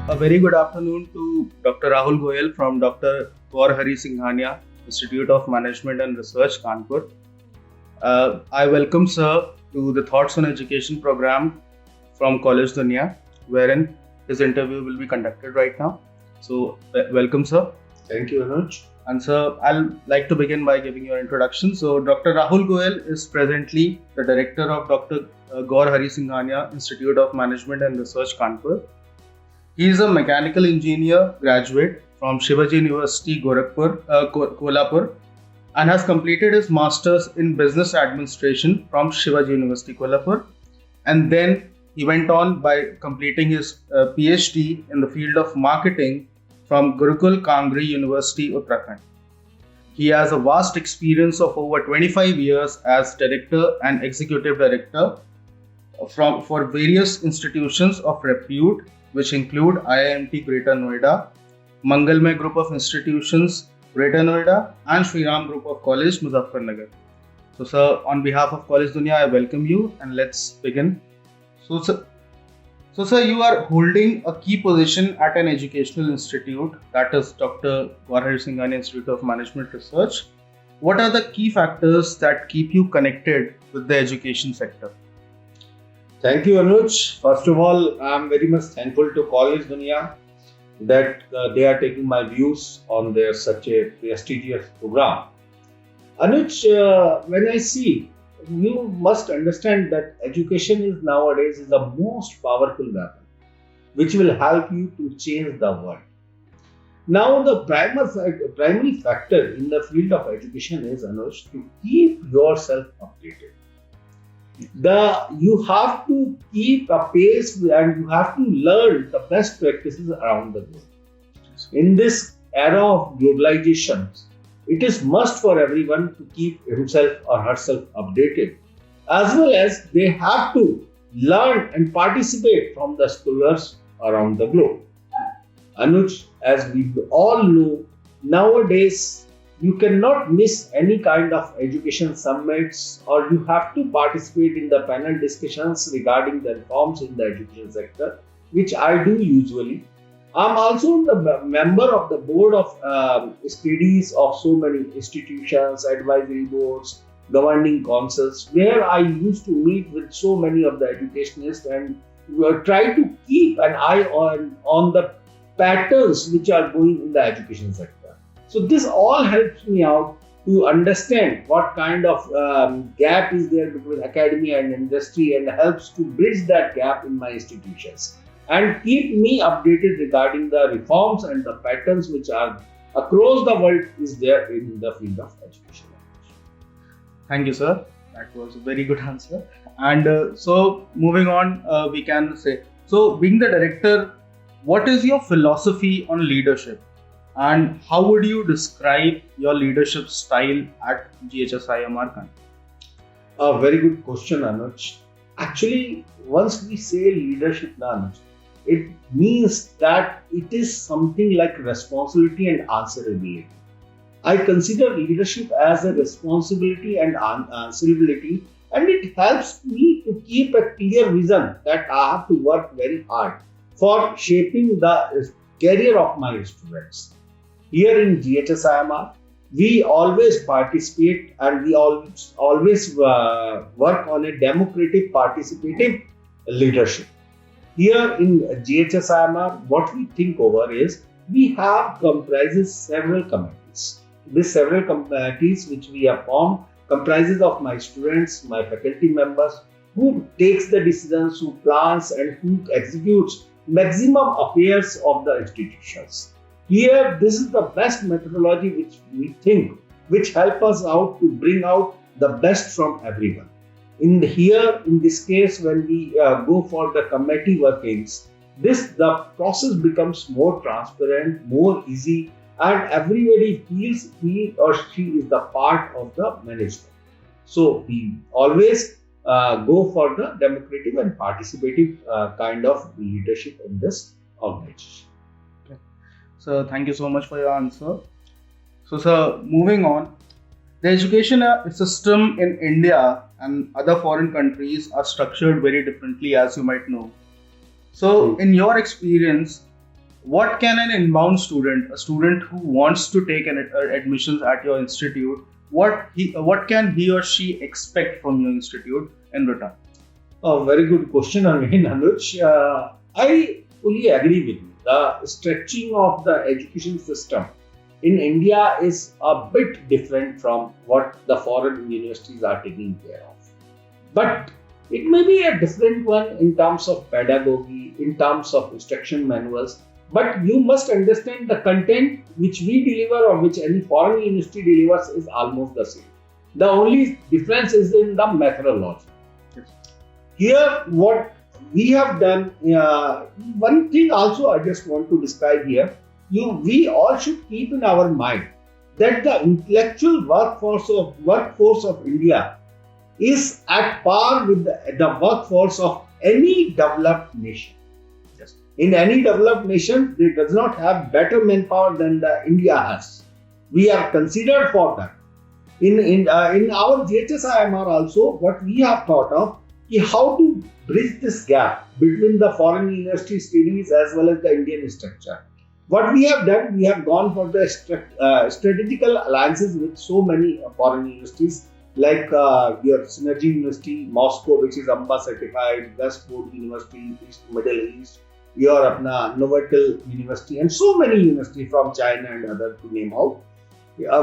A very good afternoon to Dr. Rahul Goyal from Dr. Singhania Institute of Management and Research, Kanpur. I welcome Sir to the Thoughts on Education program from College Dunia, wherein his interview will be conducted right now. So, welcome, Sir. Thank you, Anuj. And sir, I'll like to begin by giving your introduction. So, Dr. Rahul Goyal is presently the director of Dr. Singhania Institute of Management and Research, Kanpur. He is a mechanical engineer graduate from Shivaji University, Kolhapur, and has completed his masters in business administration from Shivaji University, Kolhapur. And then he went on by completing his PhD in the field of marketing from Gurukul Kangri University, Uttarakhand. He has a vast experience of over 25 years as director and executive director for various institutions of repute, which include IIMT Greater Noida, Mangalmay Group of Institutions, Greater Noida, and Shri Ram Group of College, Muzaffarnagar. So, sir, on behalf of College Dunia, I welcome you and let's begin. So, sir, you are holding a key position at an educational institute, that is Dr. Singhania Institute of Management Research. What are the key factors that keep you connected with the education sector? Thank you, Anuj. First of all, I am very much thankful to College Dunia that they are taking my views on their such a prestigious program. Anuj, when I see, you must understand that education is nowadays the most powerful weapon which will help you to change the world. Now, the primary factor in the field of education is, Anuj, to keep yourself updated. You have to keep a pace and you have to learn the best practices around the globe. In this era of globalization, it is must for everyone to keep himself or herself updated, as well as they have to learn and participate from the scholars around the globe. Anuj, as we all know, nowadays you cannot miss any kind of education summits, or you have to participate in the panel discussions regarding the reforms in the education sector, which I do usually. I'm also the member of the board of studies of so many institutions, advisory boards, governing councils, where I used to meet with so many of the educationists and try to keep an eye on the patterns which are going in the education sector. So this all helps me out to understand what kind of gap is there between academia and industry, and helps to bridge that gap in my institutions and keep me updated regarding the reforms and the patterns which are across the world is there in the field of education. Thank you, sir. That was a very good answer. And so moving on, we can say, so being the director, what is your philosophy on leadership? And how would you describe your leadership style at GHSIMR? A very good question, Anuj. Actually, once we say leadership, Anuj, it means that it is something like responsibility and answerability. I consider leadership as a responsibility and answerability, and it helps me to keep a clear vision that I have to work very hard for shaping the career of my students. Here in GHSIMR, we always participate and we always work on a democratic participative leadership. Here in GHSIMR, what we think over is we have comprises several committees. These several committees which we have formed comprises of my students, my faculty members, who takes the decisions, who plans and who executes maximum affairs of the institutions. Here, this is the best methodology which we think, which help us out to bring out the best from everyone. In this case, when we go for the committee workings, the process becomes more transparent, more easy, and everybody feels he or she is the part of the management. So we always go for the democratic and participative kind of leadership in this organization. Okay. So thank you so much for your answer. So sir, moving on, the education system in India and other foreign countries are structured very differently, as you might know. So in your experience, what can an inbound student, a student who wants to take an admissions at your institute, what can he or she expect from your institute in return? A very good question again, Anuj. I fully agree with you. The stretching of the education system in India is a bit different from what the foreign universities are taking care of. But it may be a different one in terms of pedagogy, in terms of instruction manuals. But you must understand the content which we deliver or which any foreign university delivers is almost the same. The only difference is in the methodology. Here, what we have done, one thing also I just want to describe here, we all should keep in our mind that the intellectual workforce of India is at par with the workforce of any developed nation. Yes. In any developed nation, they does not have better manpower than the India has. We are considered for that. In our GHSIMR also, what we have thought of is how to bridge this gap between the foreign university studies as well as the Indian structure. What we have done, we have gone for the strategical alliances with so many foreign universities like your Synergy University, Moscow, which is AMBA certified, Westport University, East Middle East, your Novotel University, and so many universities from China and other to name out.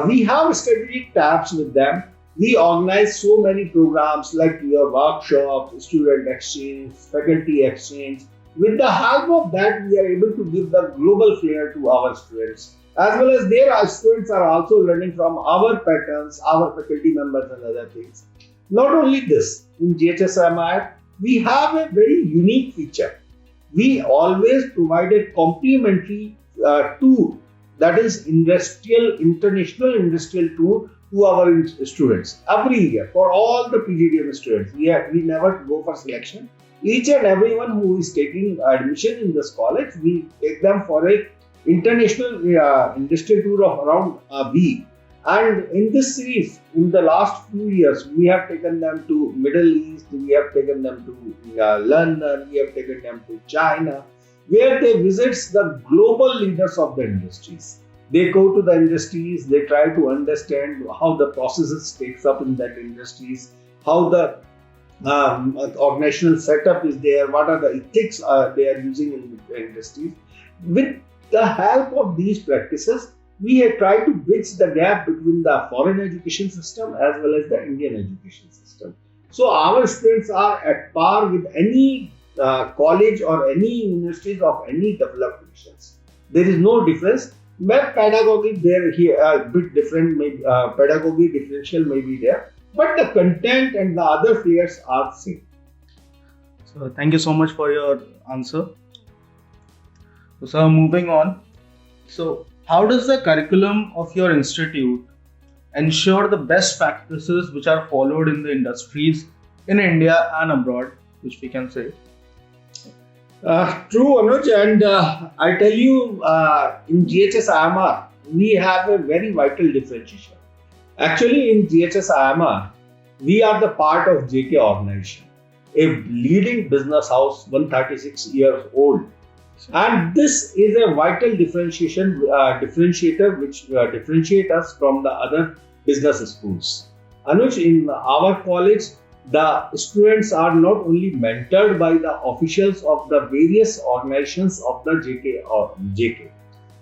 We have strategic tabs with them. We organize so many programs like your workshops, student exchange, faculty exchange. With the help of that, we are able to give the global flair to our students. As well as their students are also learning from our patterns, our faculty members and other things. Not only this, in GHSIMR, we have a very unique feature. We always provided complementary tour, that is international industrial tour to our students every year for all the PGDM students. We never go for selection. Each and everyone who is taking admission in this college, we take them for a international industrial tour of around a week. And in this series, in the last few years, we have taken them to Middle East, we have taken them to London, we have taken them to China, where they visit the global leaders of the industries. They go to the industries, they try to understand how the processes takes up in that industries, how the organizational setup is there, what are the ethics they are using in the industries. With the help of these practices, we have tried to bridge the gap between the foreign education system as well as the Indian education system. So our students are at par with any college or any universities of any developed nations. There is no difference. But pedagogy there here a bit different. Pedagogy differential may be there, but the content and the other flares are same. So thank you so much for your answer. So moving on. So how does the curriculum of your institute ensure the best practices which are followed in the industries in India and abroad, which we can say? True, Anuj, and I tell you, in GHSIMR, we have a very vital differentiation. Actually, in GHSIMR, we are the part of JK organization, a leading business house, 136 years old. And this is a vital differentiator which differentiate us from the other business schools. Anuj, in our college, the students are not only mentored by the officials of the various organizations of the JK,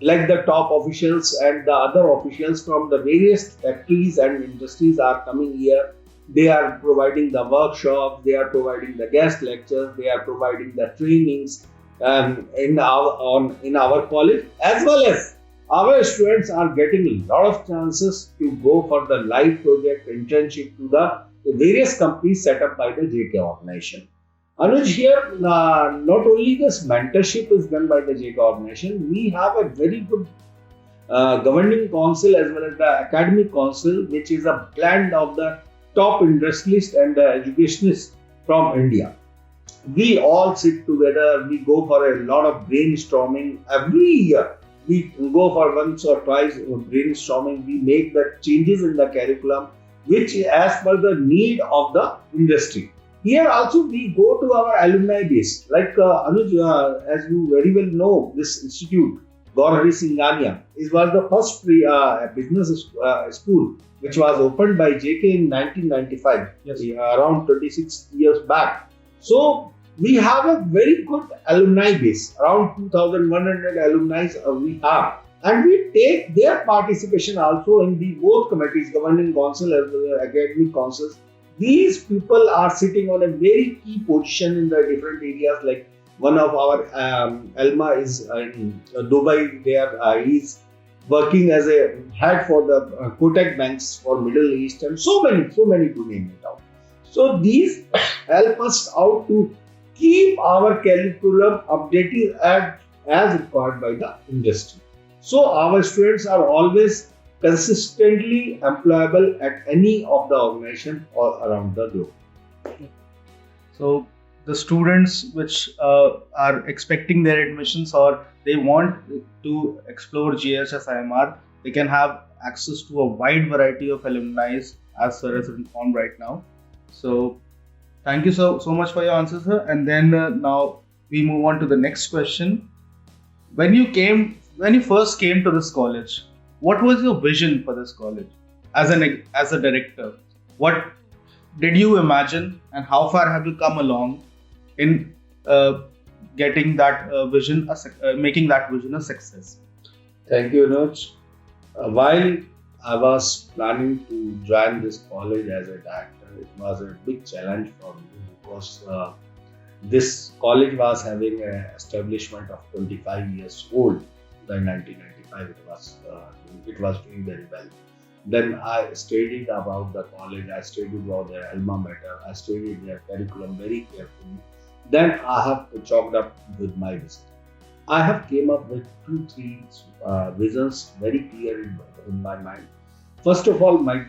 like the top officials and the other officials from the various factories and industries are coming here. They are providing the workshops, they are providing the guest lectures, they are providing the trainings in our college, as well as our students are getting a lot of chances to go for the live project internship to the various companies set up by the JK organization. Anuj, here not only this mentorship is done by the JK organization, we have a very good governing council as well as the academic council, which is a blend of the top industrialists and the educationists from India. We all sit together, we go for a lot of brainstorming every year. We go for once or twice brainstorming, we make the changes in the curriculum which as per the need of the industry. Here also we go to our alumni base. Like Anuj, as you very well know, this institute, Gaur Hari Singhania, was the first business school which was opened by JK in 1995, Yes. around 26 years back. So we have a very good alumni base, around 2,100 alumni we have. And we take their participation also in the both committees, governing council as well as academic councils. These people are sitting on a very key position in the different areas. Like one of our Elma is in Dubai. There he is working as a head for the Kotak banks for Middle East, and so many to name it out. So these help us out to keep our curriculum updated as required by the industry. So our students are always consistently employable at any of the organization all around the globe. So the students which are expecting their admissions or they want to explore GHSIMR, they can have access to a wide variety of alumni as sir is informed right now. So thank you so much for your answer, sir. And then now we move on to the next question. When you first came to this college, what was your vision for this college as a director? What did you imagine, and how far have you come along in getting that vision, making that vision a success? Thank you, Anuj. While I was planning to join this college as a director, it was a big challenge for me because this college was having an establishment of 25 years old. In 1995, it was doing very well. Then I studied about the college. I studied about their alma mater. I studied their curriculum very carefully. Then I have chalked up with my vision. I have came up with 2-3 visions very clear in my mind. First of all, my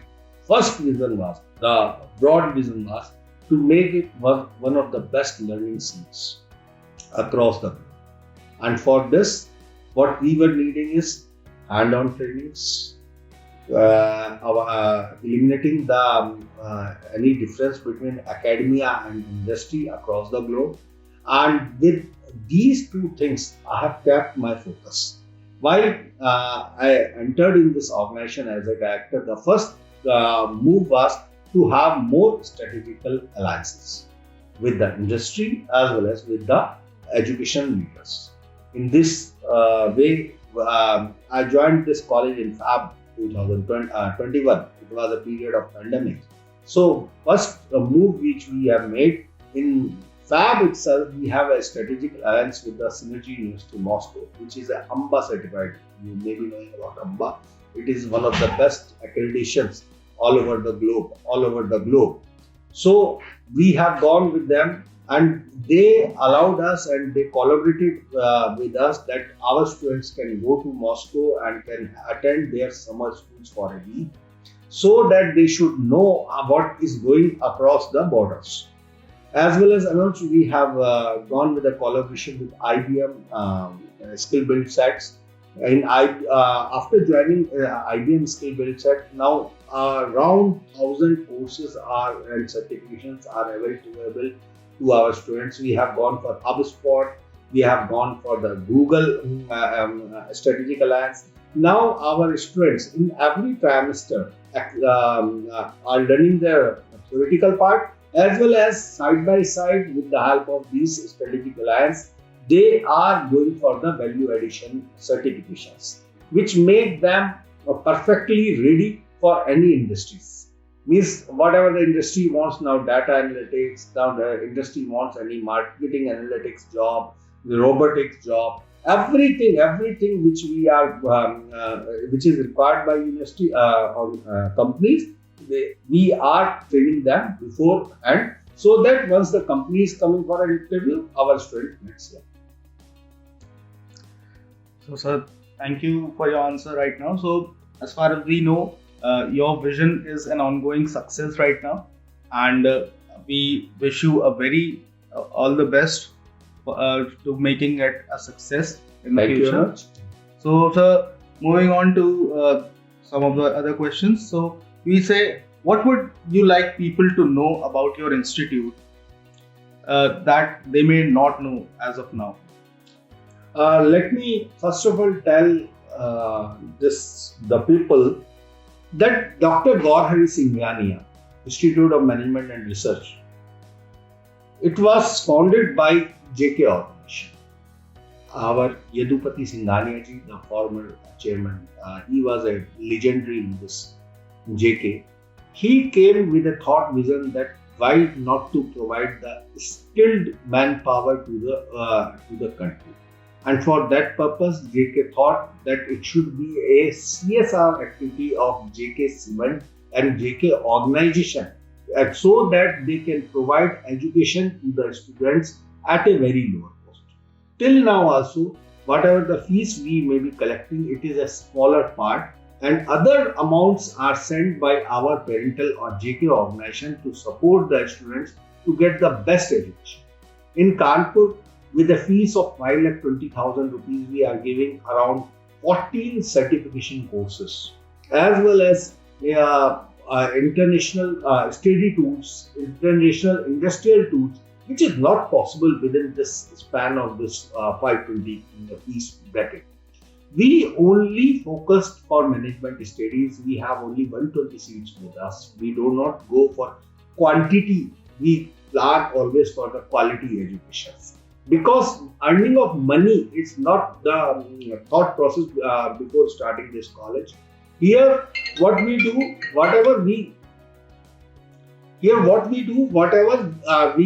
first vision was, the broad vision was to make it one of the best learning scenes across the globe. And for this, what we were needing is hand-on trainings, eliminating the any difference between academia and industry across the globe. And with these two things, I have kept my focus. While I entered in this organization as a director, the first move was to have more strategical alliances with the industry as well as with the education leaders. In this way, I joined this college in Feb 2021. It was a period of pandemic. So first move which we have made in Fab itself, we have a strategic alliance with the Synergy University Moscow, which is a AMBA certified. You may be knowing about AMBA. It is one of the best accreditations all over the globe. So we have gone with them, and they allowed us and they collaborated with us that our students can go to Moscow and can attend their summer schools for a week, so that they should know what is going across the borders. As well as announced, we have gone with a collaboration with IBM Skill Build Sets. After joining IBM Skill Build Set, now around 1,000 courses and certifications are available to our students. We have gone for HubSpot, we have gone for the Google Strategic Alliance. Now our students in every trimester are learning their theoretical part, as well as side by side with the help of these strategic alliance, they are going for the value addition certifications, which make them perfectly ready for any industries. Means whatever the industry wants now, data analytics, now the industry wants any marketing analytics job, the robotics job, everything which we are which is required by university or companies, we are training them before, and so that once the company is coming for an interview, our student gets here. So, sir, thank you for your answer right now. So, as far as we know, your vision is an ongoing success right now, and we wish you a very all the best to making it a success in the future. So, sir, moving on to some of the other questions. So, we say, what would you like people to know about your institute that they may not know as of now? Let me first of all tell the people that Dr. Gaur Hari Singhania Institute of Management and Research, it was founded by JK Organization. Our Yadupati Singhania ji, the former chairman, he was a legendary in this JK. He came with a thought vision that why not to provide the skilled manpower to the country. And for that purpose, JK thought that it should be a CSR activity of GHSIMR and JK organization, so that they can provide education to the students at a very lower cost. Till now also, whatever the fees we may be collecting, it is a smaller part, and other amounts are sent by our parental or JK organization to support the students to get the best education. In Kanpur, with a fees of 5,20,000 rupees, we are giving around 14 certification courses, as well as international study tools, international industrial tools, which is not possible within this span of this 520 in the fees bracket. We only focused for management studies. We have only 120 seats with us. We do not go for quantity. We plan always for the quality education. Because earning of money is not the thought process before starting this college. Here, what we do, whatever we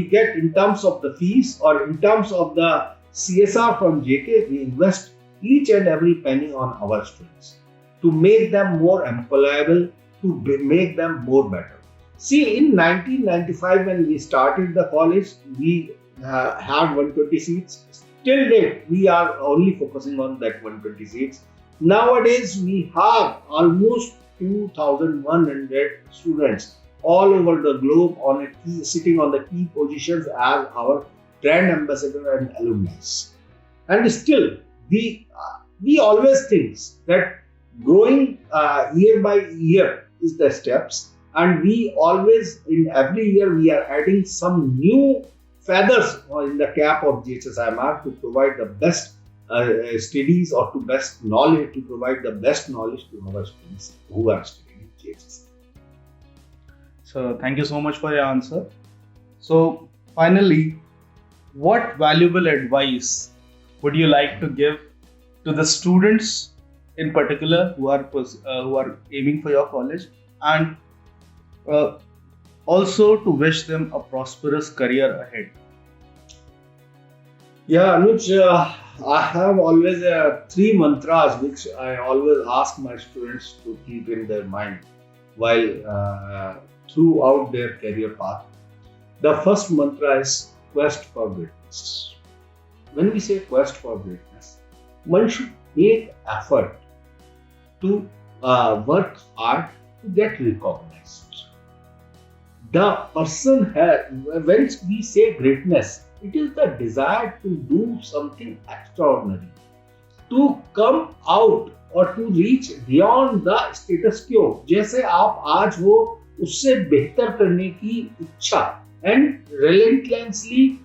get in terms of the fees or in terms of the CSR from JK, we invest each and every penny on our students to make them more employable, to make them more better. See, in 1995 when we started the college, we had 120 seats. Till date, we are only focusing on that 120 seats. Nowadays, we have almost 2,100 students all over the globe sitting on the key positions as our brand ambassador and alumni. And still, we always think that growing year by year is the steps, and we always, in every year, we are adding some new feathers in the cap of GHSIMR to provide the best studies or to provide the best knowledge to our students who are studying in GHSIMR. So thank you so much for your answer. So finally, what valuable advice would you like to give to the students in particular who are aiming for your college, and also to wish them a prosperous career ahead? Yeah, Anuj, I have always 3 mantras which I always ask my students to keep in their mind while throughout their career path. The first mantra is quest for greatness. When we say quest for greatness, one should make effort to work hard to get recognized. The person when we say greatness, it is the desire to do something extraordinary, to come out or to reach beyond the status quo. जैसे आप आज हो उससे बेहतर करने की इच्छा, and relentlessly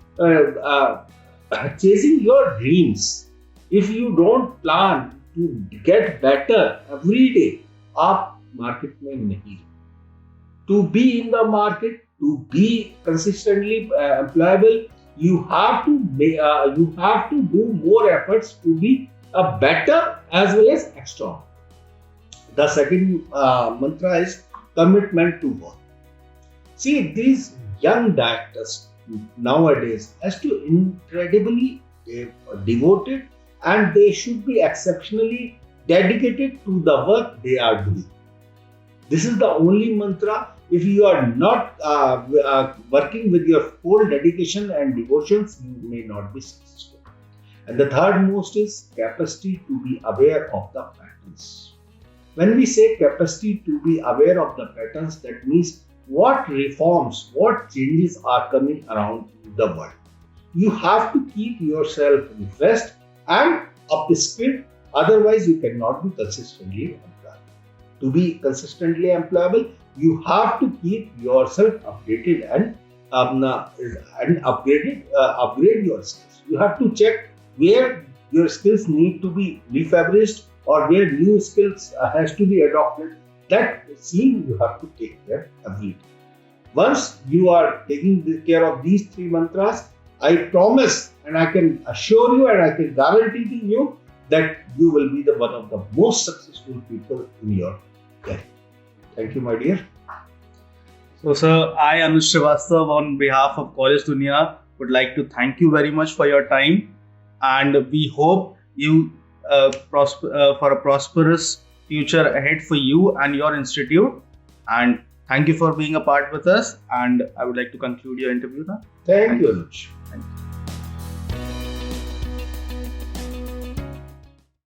chasing your dreams. If you don't plan to get better every day, आप market में नहीं हो. To be in the market, to be consistently employable, you have to do more efforts to be a better as well as extra. The second mantra is commitment to work. See, these young directors nowadays has to incredibly devoted, and they should be exceptionally dedicated to the work they are doing. This is the only mantra. If you are not working with your full dedication and devotions, you may not be successful. And the third most is capacity to be aware of the patterns. When we say capacity to be aware of the patterns, that means what reforms, what changes are coming around the world. You have to keep yourself refreshed and upskilled, otherwise you cannot be consistently employable. To be consistently employable, you have to keep yourself updated and and upgrade your skills. You have to check where your skills need to be refurbished or where new skills has to be adopted. That scene you have to take care every day. Once you are taking care of these three mantras, I promise and I can assure you and I can guarantee to you that you will be the one of the most successful people in your career. Thank you, my dear. So, sir, I, Anuj Srivastav, on behalf of College Dunia, would like to thank you very much for your time, and we hope you for a prosperous future ahead for you and your institute. And thank you for being a part with us. And I would like to conclude your interview now. Thank you, Anuj. Thank you.